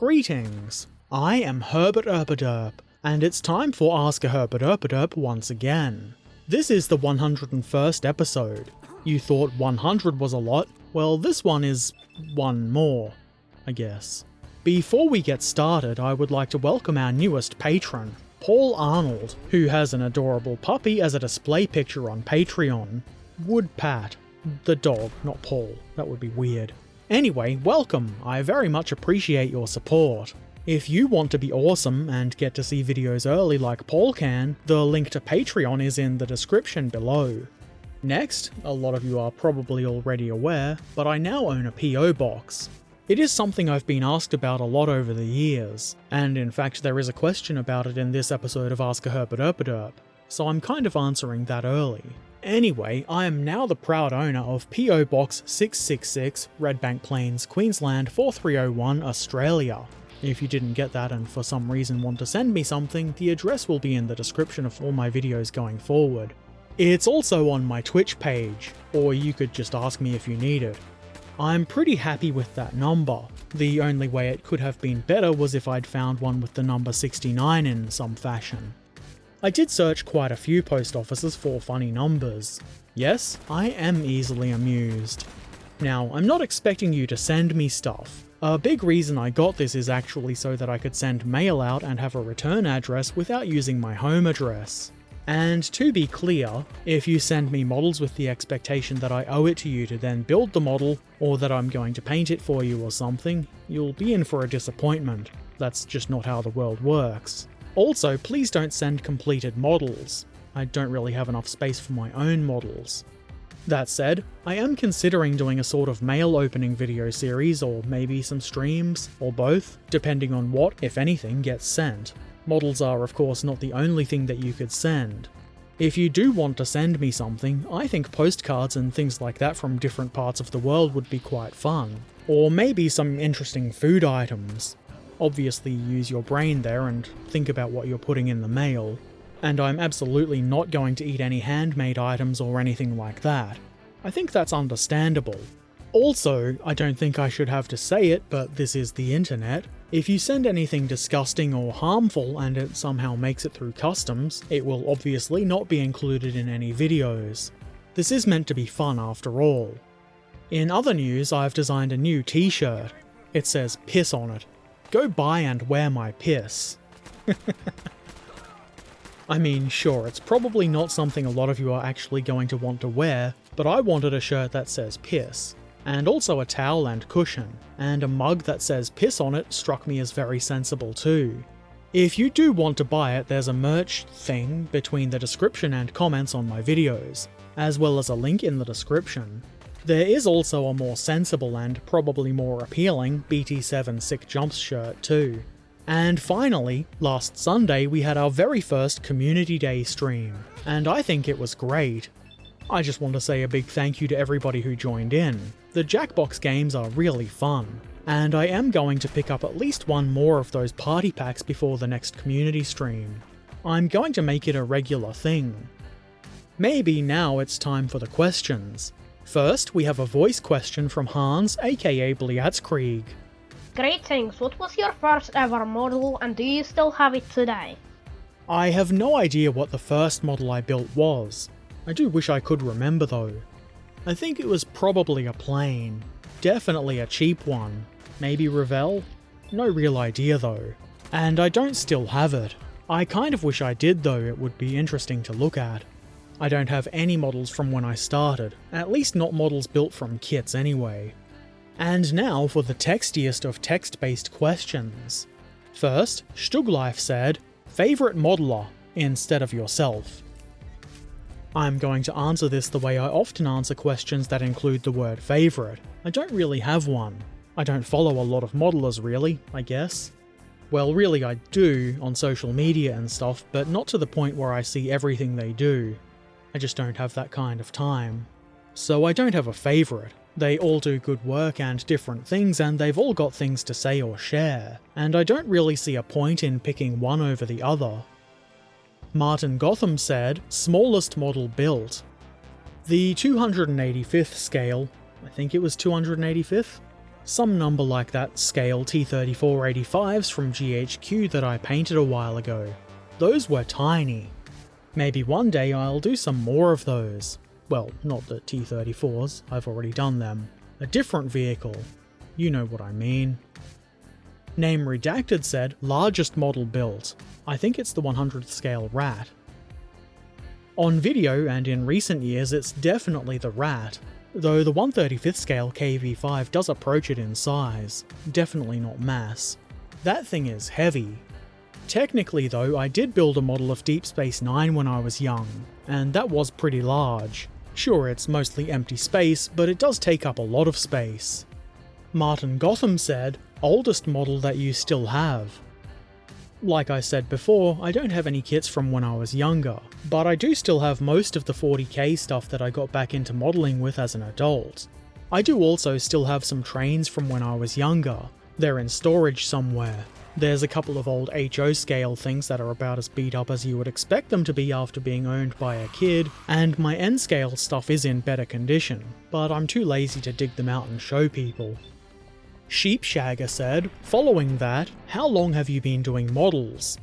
Greetings, I am Herbert Erpaderp, and it's time for Ask a Herbert Erpaderp once again. This is the 101st episode. You thought 100 was a lot? Well, this one is one more, I guess. Before we get started, I would like to welcome our newest patron, Paul Arnold, who has an adorable puppy as a display picture on Patreon. Would Pat. The dog, not Paul. That would be weird. Anyway, welcome. I very much appreciate your support. If you want to be awesome and get to see videos early like Paul can, the link to Patreon is in the description below. Next, a lot of you are probably already aware, but I now own a PO box. It is something I've been asked about a lot over the years, and in fact there is a question about it in this episode of Ask a Herbert Erpaderp, so I'm kind of answering that early. Anyway, I am now the proud owner of PO Box 666, Redbank Plains, Queensland 4301, Australia. If you didn't get that and for some reason want to send me something, the address will be in the description of all my videos going forward. It's also on my Twitch page, or you could just ask me if you need it. I'm pretty happy with that number. The only way it could have been better was if I'd found one with the number 69 in some fashion. I did search quite a few post offices for funny numbers. Yes, I am easily amused. Now, I'm not expecting you to send me stuff. A big reason I got this is actually so that I could send mail out and have a return address without using my home address. And to be clear, if you send me models with the expectation that I owe it to you to then build the model, or that I'm going to paint it for you or something, you'll be in for a disappointment. That's just not how the world works. Also, please don't send completed models. I don't really have enough space for my own models. That said, I am considering doing a sort of mail opening video series, or maybe some streams, or both, depending on what, if anything, gets sent. Models are of course not the only thing that you could send. If you do want to send me something, I think postcards and things like that from different parts of the world would be quite fun. Or maybe some interesting food items. Obviously use your brain there and think about what you're putting in the mail. And I'm absolutely not going to eat any handmade items or anything like that. I think that's understandable. Also, I don't think I should have to say it, but this is the internet. If you send anything disgusting or harmful and it somehow makes it through customs, it will obviously not be included in any videos. This is meant to be fun after all. In other news, I've designed a new t-shirt. It says piss on it. Go buy and wear my piss. I mean, sure, it's probably not something a lot of you are actually going to want to wear, but I wanted a shirt that says piss. And also a towel and cushion, and a mug that says piss on it struck me as very sensible too. If you do want to buy it, there's a merch thing between the description and comments on my videos, as well as a link in the description. There is also a more sensible and probably more appealing BT7 Sick Jumps shirt too. And finally, last Sunday we had our very first Community Day stream, and I think it was great. I just want to say a big thank you to everybody who joined in. The Jackbox games are really fun, and I am going to pick up at least one more of those party packs before the next community stream. I'm going to make it a regular thing. Maybe now it's time for the questions. First, we have a voice question from Hans, aka Bliatzkrieg. Greetings, what was your first ever model and do you still have it today? I have no idea what the first model I built was. I do wish I could remember though. I think it was probably a plane. Definitely a cheap one. Maybe Revell? No real idea though. And I don't still have it. I kind of wish I did though, it would be interesting to look at. I don't have any models from when I started, at least not models built from kits anyway. And now for the textiest of text-based questions. First, Stuglife said, favourite modeler, instead of yourself. I'm going to answer this the way I often answer questions that include the word favourite. I don't really have one. I don't follow a lot of modelers really, I guess. Well, really I do, on social media and stuff, but not to the point where I see everything they do. I just don't have that kind of time. So I don't have a favourite. They all do good work and different things, and they've all got things to say or share, and I don't really see a point in picking one over the other. Martin Gotham said, smallest model built. The 285th scale, I think it was 285th? Some number like that scale T3485s from GHQ that I painted a while ago. Those were tiny. Maybe one day I'll do some more of those. Well, not the T34s, I've already done them. A different vehicle. You know what I mean. Name Redacted said, largest model built. I think it's the 100th scale rat. On video and in recent years it's definitely the rat, though the 1/35th scale KV5 does approach it in size, definitely not mass. That thing is heavy. Technically though, I did build a model of Deep Space Nine when I was young, and that was pretty large. Sure, it's mostly empty space, but it does take up a lot of space. Martin Gotham said, oldest model that you still have. Like I said before, I don't have any kits from when I was younger, but I do still have most of the 40k stuff that I got back into modelling with as an adult. I do also still have some trains from when I was younger. They're in storage somewhere. There's a couple of old HO scale things that are about as beat up as you would expect them to be after being owned by a kid, and my N scale stuff is in better condition, but I'm too lazy to dig them out and show people. Sheepshagger said, following that, how long have you been doing models?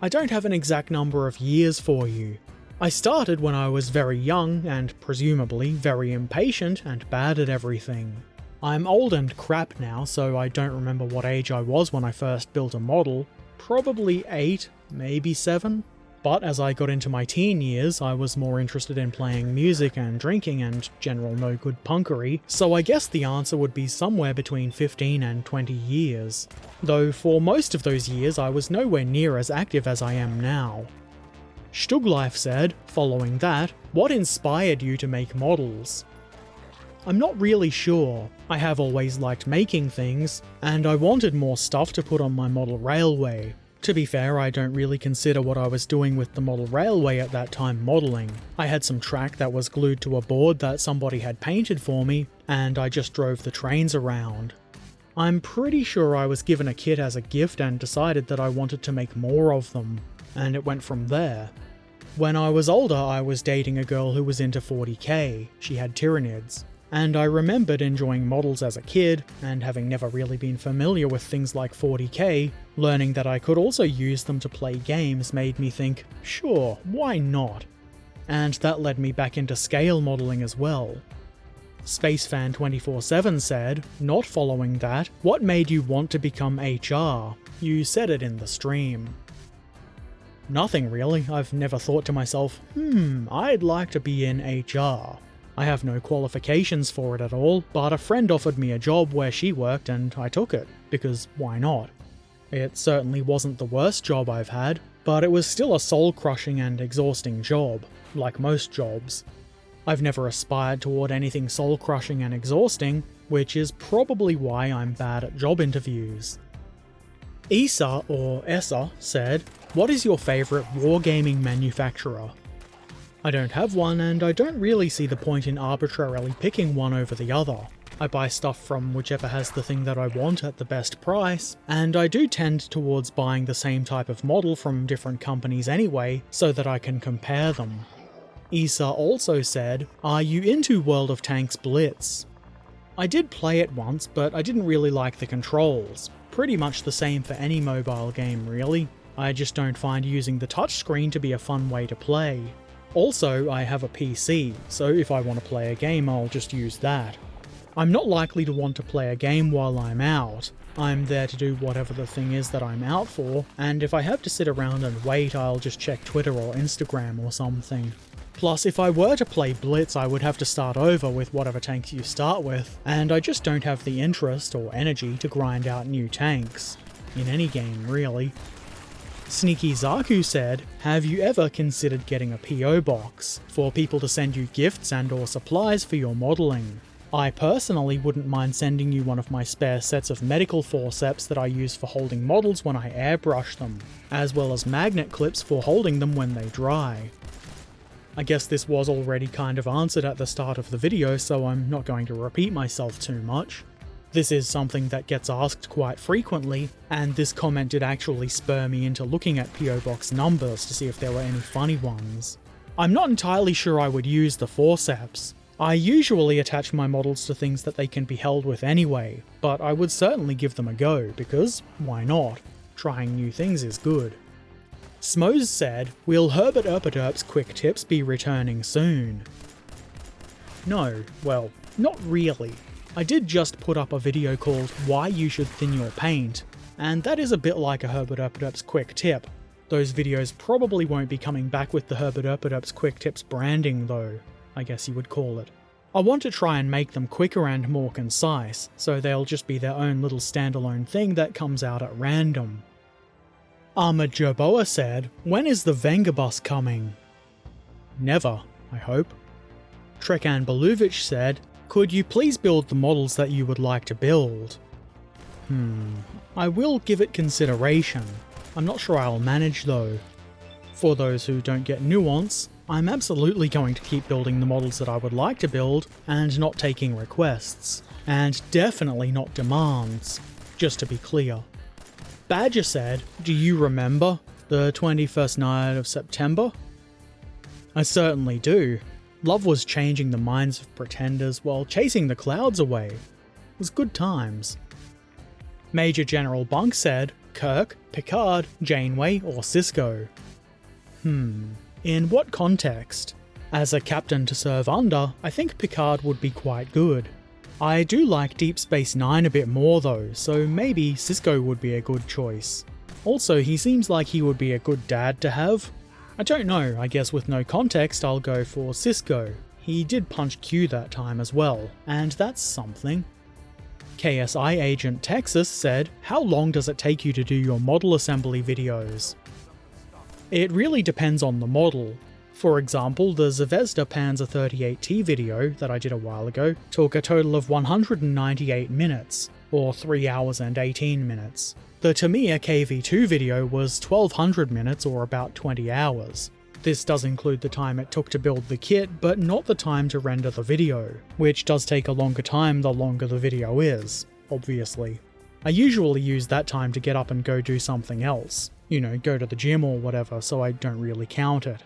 I don't have an exact number of years for you. I started when I was very young and presumably very impatient and bad at everything. I'm old and crap now, so I don't remember what age I was when I first built a model. Probably 8, maybe 7. But as I got into my teen years, I was more interested in playing music and drinking and general no-good punkery, so I guess the answer would be somewhere between 15 and 20 years. Though for most of those years I was nowhere near as active as I am now. Stuglife said, following that, what inspired you to make models? I'm not really sure. I have always liked making things, and I wanted more stuff to put on my model railway. To be fair, I don't really consider what I was doing with the model railway at that time modelling. I had some track that was glued to a board that somebody had painted for me, and I just drove the trains around. I'm pretty sure I was given a kit as a gift and decided that I wanted to make more of them, and it went from there. When I was older, I was dating a girl who was into 40k, she had Tyranids, and I remembered enjoying models as a kid, and having never really been familiar with things like 40k, learning that I could also use them to play games made me think, sure, why not? And that led me back into scale modelling as well. Spacefan247 said, not following that, what made you want to become HR? You said it in the stream. Nothing really. I've never thought to myself, I'd like to be in HR. I have no qualifications for it at all, but a friend offered me a job where she worked and I took it, because why not? It certainly wasn't the worst job I've had, but it was still a soul-crushing and exhausting job, like most jobs. I've never aspired toward anything soul-crushing and exhausting, which is probably why I'm bad at job interviews. Issa, or Essa, said, what is your favourite wargaming manufacturer? I don't have one, and I don't really see the point in arbitrarily picking one over the other. I buy stuff from whichever has the thing that I want at the best price, and I do tend towards buying the same type of model from different companies anyway, so that I can compare them. Issa also said, are you into World of Tanks Blitz? I did play it once, but I didn't really like the controls. Pretty much the same for any mobile game really. I just don't find using the touchscreen to be a fun way to play. Also, I have a PC, so if I want to play a game I'll just use that. I'm not likely to want to play a game while I'm out. I'm there to do whatever the thing is that I'm out for, and if I have to sit around and wait I'll just check Twitter or Instagram or something. Plus, if I were to play Blitz I would have to start over with whatever tanks you start with, and I just don't have the interest or energy to grind out new tanks. In any game, really. Sneaky Zaku said, have you ever considered getting a PO box for people to send you gifts and or supplies for your modelling? I personally wouldn't mind sending you one of my spare sets of medical forceps that I use for holding models when I airbrush them, as well as magnet clips for holding them when they dry. I guess this was already kind of answered at the start of the video, so I'm not going to repeat myself too much. This is something that gets asked quite frequently, and this comment did actually spur me into looking at PO Box numbers to see if there were any funny ones. I'm not entirely sure I would use the forceps. I usually attach my models to things that they can be held with anyway, but I would certainly give them a go, because why not? Trying new things is good. Smoes said, will Herbert Erpaderp's quick tips be returning soon? No, well, not really. I did just put up a video called Why You Should Thin Your Paint, and that is a bit like a Herbert Erpaderp's quick tip. Those videos probably won't be coming back with the Herbert Erpaderp's quick tips branding though, I guess you would call it. I want to try and make them quicker and more concise, so they'll just be their own little standalone thing that comes out at random. Ahmed Jerboa said, when is the Vengabus coming? Never, I hope. Trekan Beluvic said, could you please build the models that you would like to build? I will give it consideration. I'm not sure I'll manage though. For those who don't get nuance, I'm absolutely going to keep building the models that I would like to build and not taking requests. And definitely not demands, just to be clear. Badger said, do you remember the 21st night of September? I certainly do. Love was changing the minds of pretenders while chasing the clouds away. It was good times. Major General Bunk said, Kirk, Picard, Janeway, or Sisko? In what context? As a captain to serve under, I think Picard would be quite good. I do like Deep Space Nine a bit more though, so maybe Sisko would be a good choice. Also, he seems like he would be a good dad to have. I don't know, I guess with no context I'll go for Sisko. He did punch Q that time as well, and that's something. KSI Agent Texas said, how long does it take you to do your model assembly videos? It really depends on the model. For example, the Zvezda Panzer 38T video that I did a while ago took a total of 198 minutes, or 3 hours and 18 minutes. The Tamiya KV2 video was 1200 minutes or about 20 hours. This does include the time it took to build the kit, but not the time to render the video, which does take a longer time the longer the video is, obviously. I usually use that time to get up and go do something else. You know, go to the gym or whatever, so I don't really count it.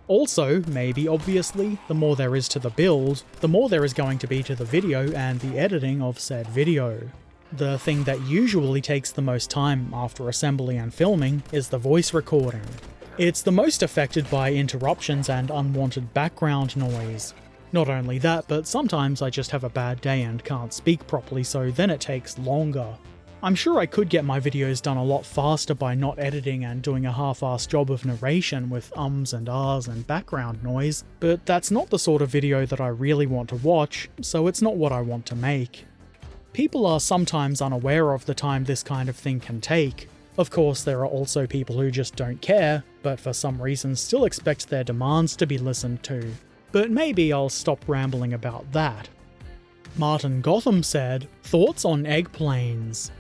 Also, maybe obviously, the more there is to the build, the more there is going to be to the video and the editing of said video. The thing that usually takes the most time after assembly and filming is the voice recording. It's the most affected by interruptions and unwanted background noise. Not only that, but sometimes I just have a bad day and can't speak properly, so then it takes longer. I'm sure I could get my videos done a lot faster by not editing and doing a half-assed job of narration with ums and ahs and background noise, but that's not the sort of video that I really want to watch, so it's not what I want to make. People are sometimes unaware of the time this kind of thing can take. Of course, there are also people who just don't care, but for some reason still expect their demands to be listened to. But maybe I'll stop rambling about that. Martin Gotham said, thoughts on egg planes?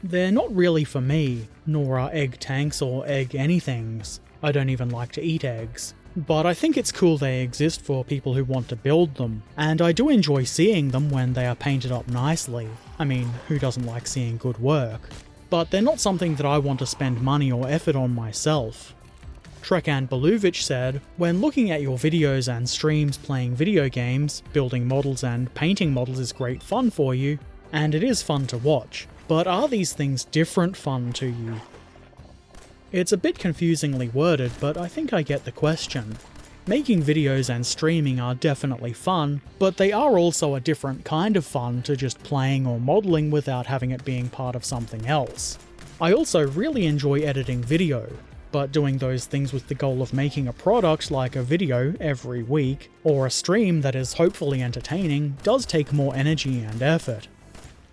They're not really for me, nor are egg tanks or egg anythings. I don't even like to eat eggs. But I think it's cool they exist for people who want to build them, and I do enjoy seeing them when they are painted up nicely. I mean, who doesn't like seeing good work? But they're not something that I want to spend money or effort on myself. Trekan Beluvic said, when looking at your videos and streams playing video games, building models and painting models is great fun for you, and it is fun to watch. But are these things different fun to you? It's a bit confusingly worded, but I think I get the question. Making videos and streaming are definitely fun, but they are also a different kind of fun to just playing or modeling without having it being part of something else. I also really enjoy editing video, but doing those things with the goal of making a product like a video every week, or a stream that is hopefully entertaining, does take more energy and effort.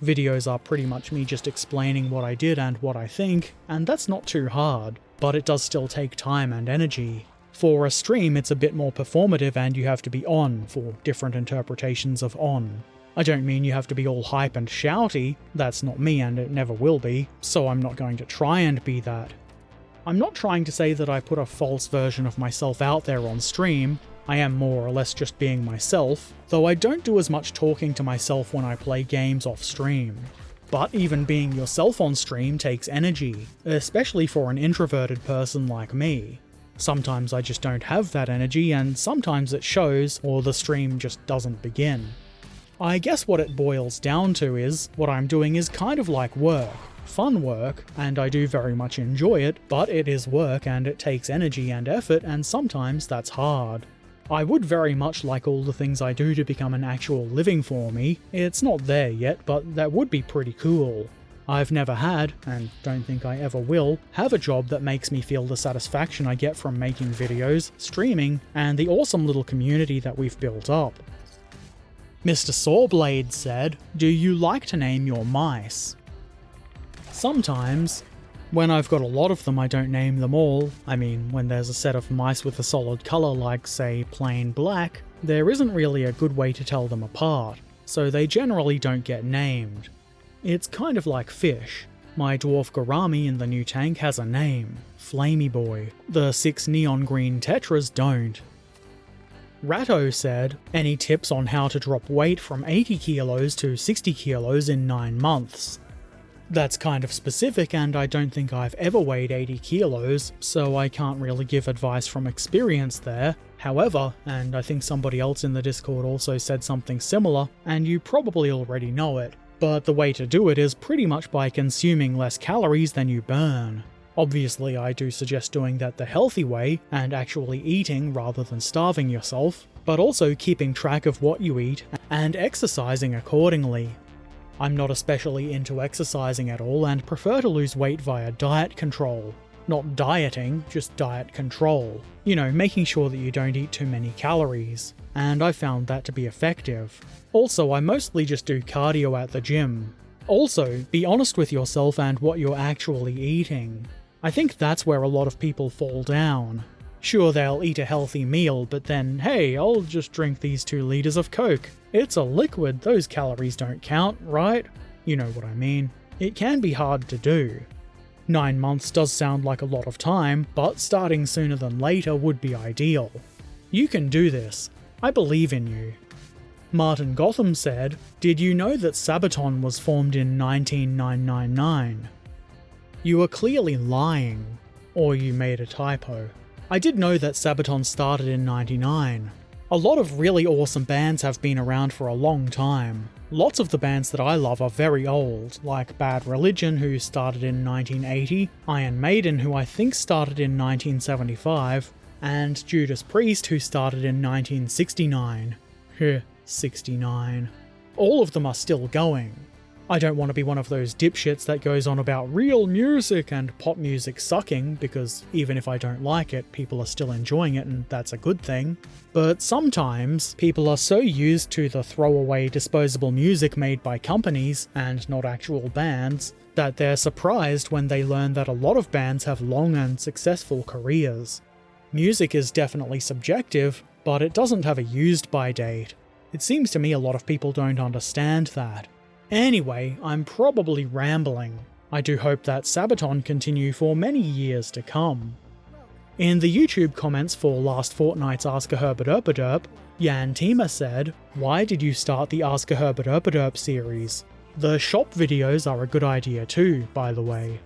Videos are pretty much me just explaining what I did and what I think, and that's not too hard, but it does still take time and energy. For a stream, it's a bit more performative and you have to be on for different interpretations of on. I don't mean you have to be all hype and shouty, that's not me and it never will be, so I'm not going to try and be that. I'm not trying to say that I put a false version of myself out there on stream. I am more or less just being myself, though I don't do as much talking to myself when I play games off stream. But even being yourself on stream takes energy, especially for an introverted person like me. Sometimes I just don't have that energy, and sometimes it shows, or the stream just doesn't begin. I guess what it boils down to is, what I'm doing is kind of like work. Fun work, and I do very much enjoy it, but it is work and it takes energy and effort, and sometimes that's hard. I would very much like all the things I do to become an actual living for me. It's not there yet, but that would be pretty cool. I've never had, and don't think I ever will, have a job that makes me feel the satisfaction I get from making videos, streaming, and the awesome little community that we've built up. Mr. Sawblade said, "Do you like to name your mice?" Sometimes. When I've got a lot of them, I don't name them all. I mean, when there's a set of mice with a solid colour like, say, plain black, there isn't really a good way to tell them apart, so they generally don't get named. It's kind of like fish. My dwarf gourami in the new tank has a name, Flamey Boy. The 6 neon green tetras don't. Ratto said, "Any tips on how to drop weight from 80 kilos to 60 kilos in 9 months?" That's kind of specific, and I don't think I've ever weighed 80 kilos, so I can't really give advice from experience there. However, and I think somebody else in the Discord also said something similar, and you probably already know it, but the way to do it is pretty much by consuming less calories than you burn. Obviously, I do suggest doing that the healthy way, and actually eating rather than starving yourself, but also keeping track of what you eat and exercising accordingly. I'm not especially into exercising at all and prefer to lose weight via diet control. Not dieting, just diet control. You know, making sure that you don't eat too many calories. And I found that to be effective. Also, I mostly just do cardio at the gym. Also, be honest with yourself and what you're actually eating. I think that's where a lot of people fall down. Sure, they'll eat a healthy meal, but then, hey, I'll just drink these 2 liters of Coke. It's a liquid, those calories don't count, right? You know what I mean. It can be hard to do. 9 months does sound like a lot of time, but starting sooner than later would be ideal. You can do this. I believe in you. Martin Gotham said, "Did you know that Sabaton was formed in 19999? You are clearly lying. Or you made a typo. I did know that Sabaton started in 99. A lot of really awesome bands have been around for a long time. Lots of the bands that I love are very old, like Bad Religion, who started in 1980, Iron Maiden, who I think started in 1975, and Judas Priest, who started in 1969. 69. All of them are still going. I don't want to be one of those dipshits that goes on about real music and pop music sucking, because even if I don't like it, people are still enjoying it and that's a good thing. But sometimes, people are so used to the throwaway disposable music made by companies, and not actual bands, that they're surprised when they learn that a lot of bands have long and successful careers. Music is definitely subjective, but it doesn't have a used-by date. It seems to me a lot of people don't understand that. Anyway, I'm probably rambling. I do hope that Sabaton continue for many years to come. In the YouTube comments for last fortnight's Ask a Herbert Erpaderp, Jan Tima said, "Why did you start the Ask a Herbert Erpaderp series? The shop videos are a good idea too, by the way."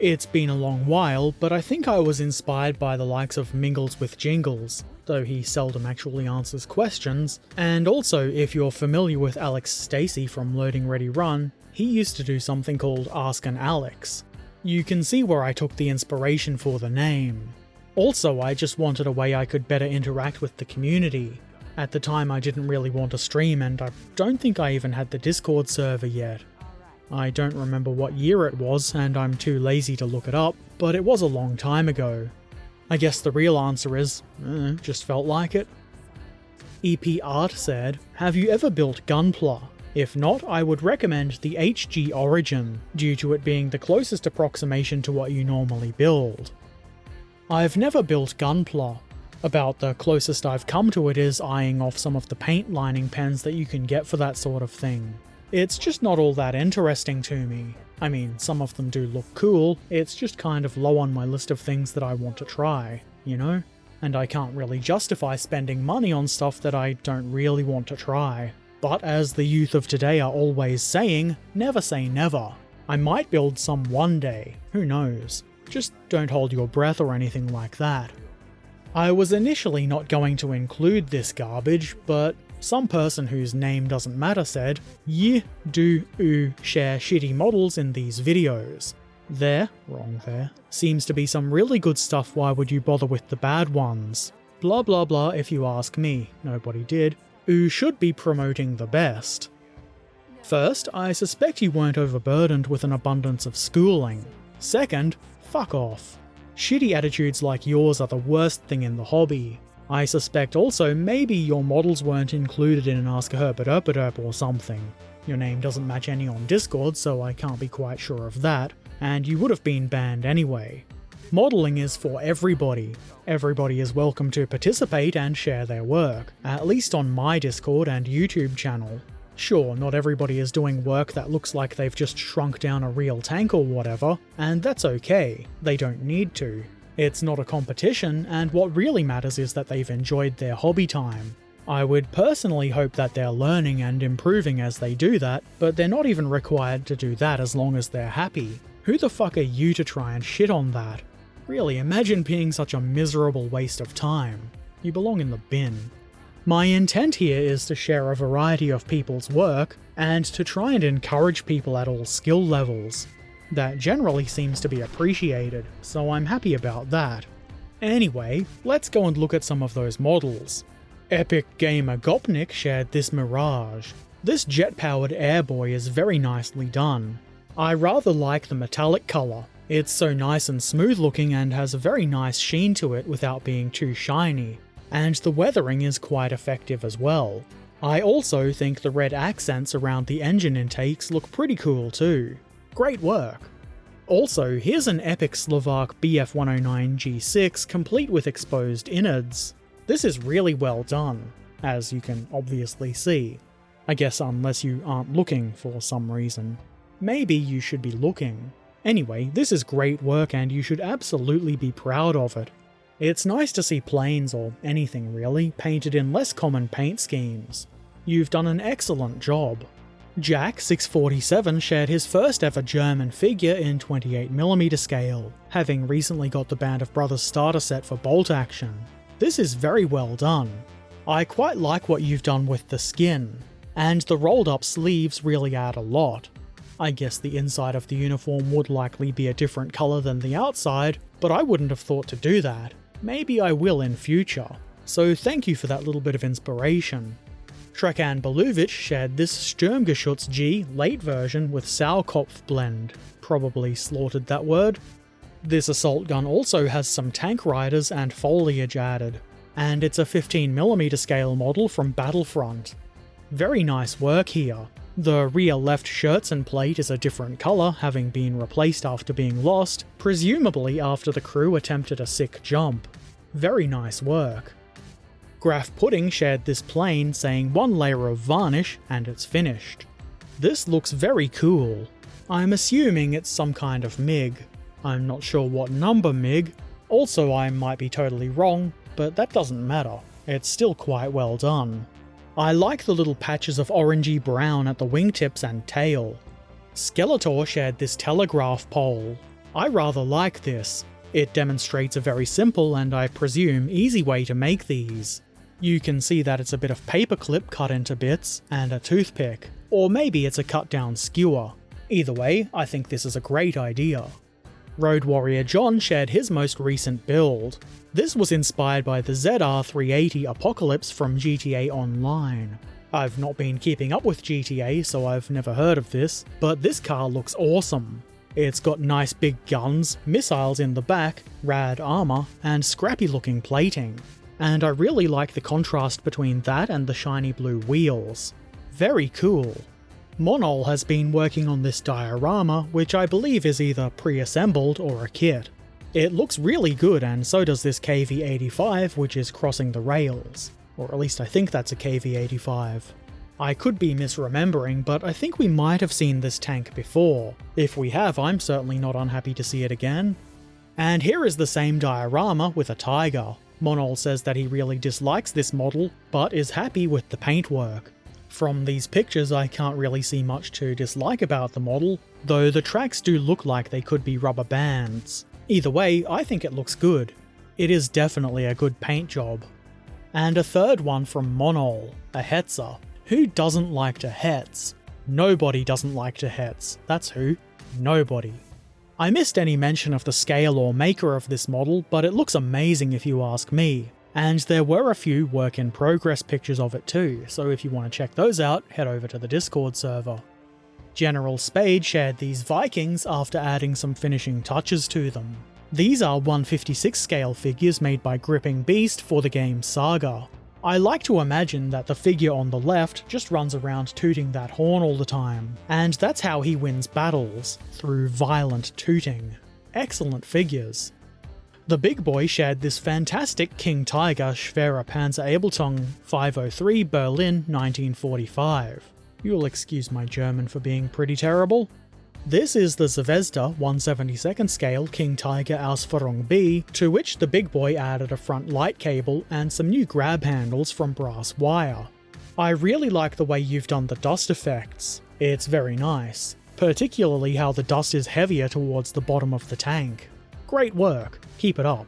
It's been a long while, but I think I was inspired by the likes of Mingles with Jingles, though he seldom actually answers questions, and also if you're familiar with Alex Stacey from Loading Ready Run, he used to do something called Ask an Alex. You can see where I took the inspiration for the name. Also, I just wanted a way I could better interact with the community. At the time I didn't really want to stream, and I don't think I even had the Discord server yet. I don't remember what year it was, and I'm too lazy to look it up, but it was a long time ago. I guess the real answer is, just felt like it. EP Art said, "Have you ever built Gunpla? If not, I would recommend the HG Origin, due to it being the closest approximation to what you normally build." I've never built Gunpla. About the closest I've come to it is eyeing off some of the paint lining pens that you can get for that sort of thing. It's just not all that interesting to me. I mean, some of them do look cool, it's just kind of low on my list of things that I want to try, you know? And I can't really justify spending money on stuff that I don't really want to try. But as the youth of today are always saying, never say never. I might build some one day, who knows? Just don't hold your breath or anything like that. I was initially not going to include this garbage, but some person whose name doesn't matter said, "Ye do share shitty models in these videos. Wrong there, seems to be some really good stuff, why would you bother with the bad ones? Blah blah blah if you ask me, nobody did. Should be promoting the best." First, I suspect you weren't overburdened with an abundance of schooling. Second, fuck off. Shitty attitudes like yours are the worst thing in the hobby. I suspect also maybe your models weren't included in an Ask Herbert Erpaderp or something. Your name doesn't match any on Discord, so I can't be quite sure of that, and you would have been banned anyway. Modelling is for everybody. Everybody is welcome to participate and share their work, at least on my Discord and YouTube channel. Sure, not everybody is doing work that looks like they've just shrunk down a real tank or whatever, and that's okay, they don't need to. It's not a competition, and what really matters is that they've enjoyed their hobby time. I would personally hope that they're learning and improving as they do that, but they're not even required to do that as long as they're happy. Who the fuck are you to try and shit on that? Really, imagine being such a miserable waste of time. You belong in the bin. My intent here is to share a variety of people's work, and to try and encourage people at all skill levels. That generally seems to be appreciated, so I'm happy about that. Anyway, let's go and look at some of those models. Epic Gamer Gopnik shared this Mirage. This jet-powered airboy is very nicely done. I rather like the metallic colour. It's so nice and smooth looking and has a very nice sheen to it without being too shiny. And the weathering is quite effective as well. I also think the red accents around the engine intakes look pretty cool too. Great work! Also, here's an epic Slovak BF109 G6 complete with exposed innards. This is really well done, as you can obviously see. I guess unless you aren't looking for some reason. Maybe you should be looking. Anyway, this is great work and you should absolutely be proud of it. It's nice to see planes, or anything really, painted in less common paint schemes. You've done an excellent job. Jack647 shared his first ever German figure in 28mm scale, having recently got the Band of Brothers starter set for bolt action. This is very well done. I quite like what you've done with the skin, and the rolled up sleeves really add a lot. I guess the inside of the uniform would likely be a different colour than the outside, but I wouldn't have thought to do that. Maybe I will in future, so thank you for that little bit of inspiration. Trekan Beluvic shared this Sturmgeschütz G late version with Sauerkopf blend. Probably slaughtered that word. This assault gun also has some tank riders and foliage added, and it's a 15mm scale model from Battlefront. Very nice work here. The rear left Scherzen plate is a different colour, having been replaced after being lost, presumably after the crew attempted a sick jump. Very nice work. Graf Pudding shared this plane, saying 1 layer of varnish and it's finished. This looks very cool. I'm assuming it's some kind of MiG. I'm not sure what number MiG. Also, I might be totally wrong, but that doesn't matter. It's still quite well done. I like the little patches of orangey brown at the wingtips and tail. Skeletor shared this telegraph pole. I rather like this. It demonstrates a very simple and I presume easy way to make these. You can see that it's a bit of paperclip cut into bits and a toothpick, or maybe it's a cut down skewer. Either way, I think this is a great idea. Road Warrior John shared his most recent build. This was inspired by the ZR380 Apocalypse from GTA Online. I've not been keeping up with GTA, so I've never heard of this, but this car looks awesome. It's got nice big guns, missiles in the back, rad armor, and scrappy looking plating. And I really like the contrast between that and the shiny blue wheels. Very cool. Monol has been working on this diorama, which I believe is either pre-assembled or a kit. It looks really good, and so does this KV-85, which is crossing the rails. Or at least I think that's a KV-85. I could be misremembering, but I think we might have seen this tank before. If we have, I'm certainly not unhappy to see it again. And here is the same diorama with a tiger. Monol says that he really dislikes this model, but is happy with the paintwork. From these pictures I can't really see much to dislike about the model, though the tracks do look like they could be rubber bands. Either way, I think it looks good. It is definitely a good paint job. And a third one from Monol, a Hetzer. Who doesn't like to Hetz? Nobody doesn't like to Hetz. That's who. Nobody. I missed any mention of the scale or maker of this model, but it looks amazing if you ask me. And there were a few work-in-progress pictures of it too, so if you want to check those out, head over to the Discord server. General Spade shared these Vikings after adding some finishing touches to them. These are 1/56 scale figures made by Gripping Beast for the game Saga. I like to imagine that the figure on the left just runs around tooting that horn all the time, and that's how he wins battles, through violent tooting. Excellent figures. The big boy shared this fantastic King Tiger Schwerer Panzer Abeltung 503 Berlin 1945. You'll excuse my German for being pretty terrible. This is the Zvezda 1/72nd scale King Tiger Ausführung B, to which the big boy added a front light cable and some new grab handles from brass wire. I really like the way you've done the dust effects. It's very nice, particularly how the dust is heavier towards the bottom of the tank. Great work, keep it up.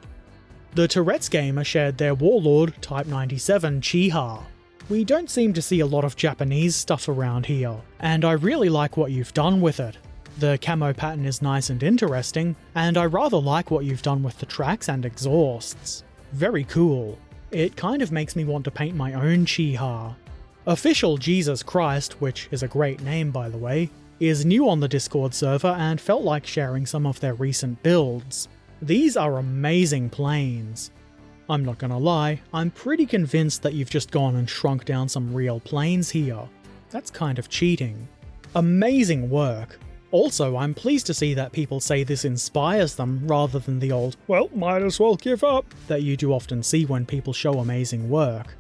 The Tourette's Gamer shared their Warlord Type 97 Chiha. We don't seem to see a lot of Japanese stuff around here, and I really like what you've done with it. The camo pattern is nice and interesting, and I rather like what you've done with the tracks and exhausts. Very cool. It kind of makes me want to paint my own Chiha. Official Jesus Christ, which is a great name by the way, is new on the Discord server and felt like sharing some of their recent builds. These are amazing planes. I'm not gonna lie, I'm pretty convinced that you've just gone and shrunk down some real planes here. That's kind of cheating. Amazing work. Also, I'm pleased to see that people say this inspires them rather than the old, well, might as well give up, that you do often see when people show amazing work.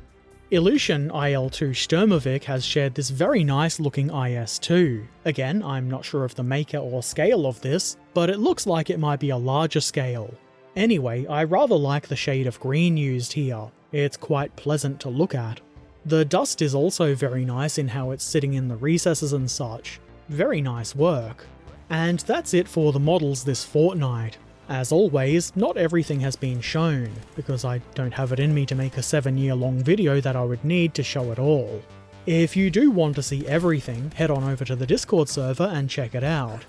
Illusion IL2 Sturmovik has shared this very nice looking IS-2. Again, I'm not sure of the maker or scale of this, but it looks like it might be a larger scale. Anyway, I rather like the shade of green used here. It's quite pleasant to look at. The dust is also very nice in how it's sitting in the recesses and such. Very nice work. And that's it for the models this fortnight. As always, not everything has been shown, because I don't have it in me to make a 7-year-long video that I would need to show it all. If you do want to see everything, head on over to the Discord server and check it out.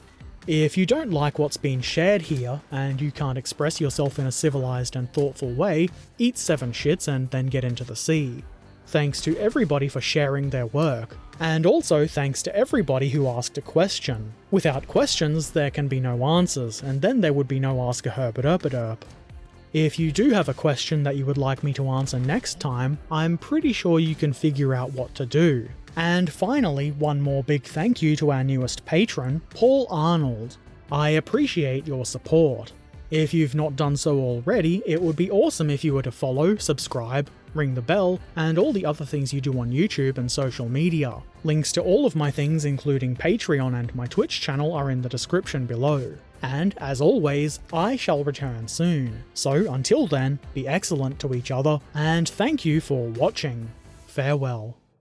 If you don't like what's been shared here, and you can't express yourself in a civilized and thoughtful way, eat 7 shits and then get into the sea. Thanks to everybody for sharing their work, and also thanks to everybody who asked a question. Without questions, there can be no answers, and then there would be no Ask a Herbert Erpaderp. If you do have a question that you would like me to answer next time, I'm pretty sure you can figure out what to do. And finally, one more big thank you to our newest patron, Paul Arnold. I appreciate your support. If you've not done so already, it would be awesome if you were to follow, subscribe, ring the bell, and all the other things you do on YouTube and social media. Links to all of my things, including Patreon and my Twitch channel, are in the description below. And as always, I shall return soon. So until then, be excellent to each other, and thank you for watching. Farewell.